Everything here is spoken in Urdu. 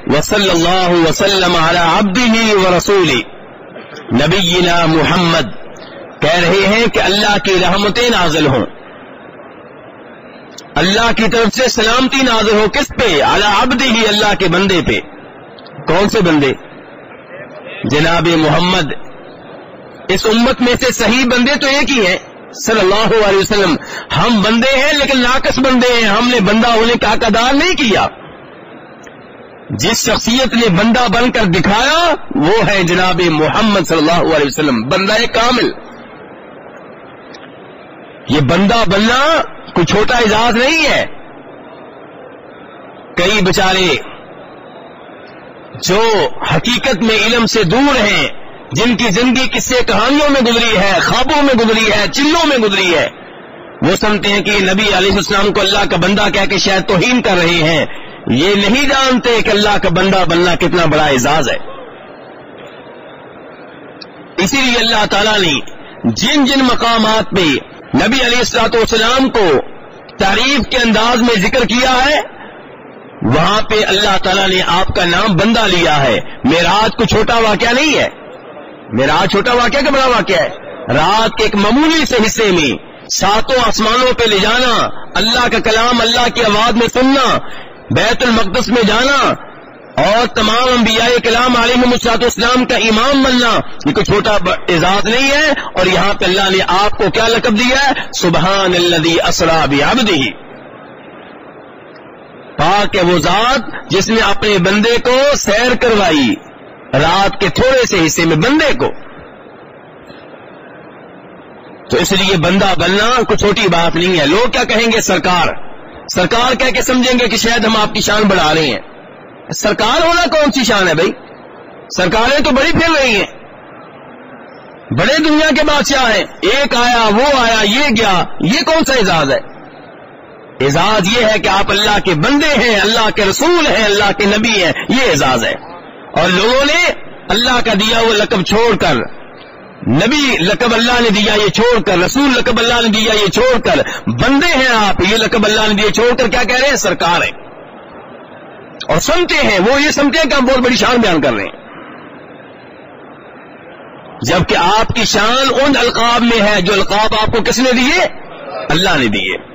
وصلی اللہ وسلم علی عبدہ ورسولہ نبینا محمد، کہہ رہے ہیں کہ اللہ کی رحمتیں نازل ہوں، اللہ کی طرف سے سلامتی نازل ہو، کس پہ؟ علی عبدہ، اللہ کے بندے پہ۔ کون سے بندے؟ جناب محمد۔ اس امت میں سے صحیح بندے تو ایک ہی ہیں، صلی اللہ علیہ وسلم۔ ہم بندے ہیں لیکن ناقص بندے ہیں، ہم نے بندہ ہونے کا حق ادا نہیں کیا۔ جس شخصیت نے بندہ بن کر دکھایا وہ ہے جناب محمد صلی اللہ علیہ وسلم، بندہ کامل۔ یہ بندہ بننا کوئی چھوٹا اعزاز نہیں ہے۔ کئی بیچارے جو حقیقت میں علم سے دور ہیں، جن کی زندگی قصے کہانیوں میں گزری ہے، خوابوں میں گزری ہے، چلوں میں گزری ہے، وہ سمجھتے ہیں کہ یہ نبی علیہ السلام کو اللہ کا بندہ کہہ کے شاید توہین کر رہے ہیں۔ یہ نہیں جانتے کہ اللہ کا بندہ بننا کتنا بڑا اعزاز ہے۔ اسی لیے اللہ تعالیٰ نے جن جن مقامات پہ نبی علیہ الصلوۃ والسلام کو تعریف کے انداز میں ذکر کیا ہے، وہاں پہ اللہ تعالیٰ نے آپ کا نام بندہ لیا ہے۔ معراج کو چھوٹا واقعہ نہیں ہے، معراج چھوٹا واقعہ کہ بڑا واقعہ ہے؟ رات کے ایک معمولی سے حصے میں ساتوں آسمانوں پہ لے جانا، اللہ کا کلام اللہ کی آواز میں سننا، بیت المقدس میں جانا اور تمام انبیاء کلام علیہم السلام کا امام بننا، یہ کوئی چھوٹا اعزاز نہیں ہے۔ اور یہاں پہ اللہ نے آپ کو کیا لقب دیا ہے؟ سبحان الذی اسری بعبدہ، پاک ہے وہ ذات جس نے اپنے بندے کو سیر کروائی رات کے تھوڑے سے حصے میں بندے کو۔ تو اس لیے بندہ بننا کوئی چھوٹی بات نہیں ہے۔ لوگ کیا کہیں گے؟ سرکار سرکار کہہ کے سمجھیں گے کہ شاید ہم آپ کی شان بڑھا رہے ہیں۔ سرکار ہونا کون سی شان ہے بھائی؟ سرکاریں تو بڑی پھر رہی ہیں، بڑے دنیا کے بادشاہ ہیں، ایک آیا وہ آیا یہ گیا، یہ کون سا اعزاز ہے؟ اعزاز یہ ہے کہ آپ اللہ کے بندے ہیں، اللہ کے رسول ہیں، اللہ کے نبی ہیں، یہ اعزاز ہے۔ اور لوگوں نے اللہ کا دیا وہ لقب چھوڑ کر، نبی لقب اللہ نے دیا یہ چھوڑ کر، رسول لقب اللہ نے دیا یہ چھوڑ کر، بندے ہیں آپ یہ لقب اللہ نے دیا چھوڑ کر کیا کہہ رہے ہیں؟ سرکار ہیں۔ اور سمجھتے ہیں وہ، یہ سمجھتے ہیں کہ ہم بہت بڑی شان بیان کر رہے ہیں، جبکہ آپ کی شان ان القاب میں ہے جو القاب آپ کو کس نے دیے؟ اللہ نے دیے۔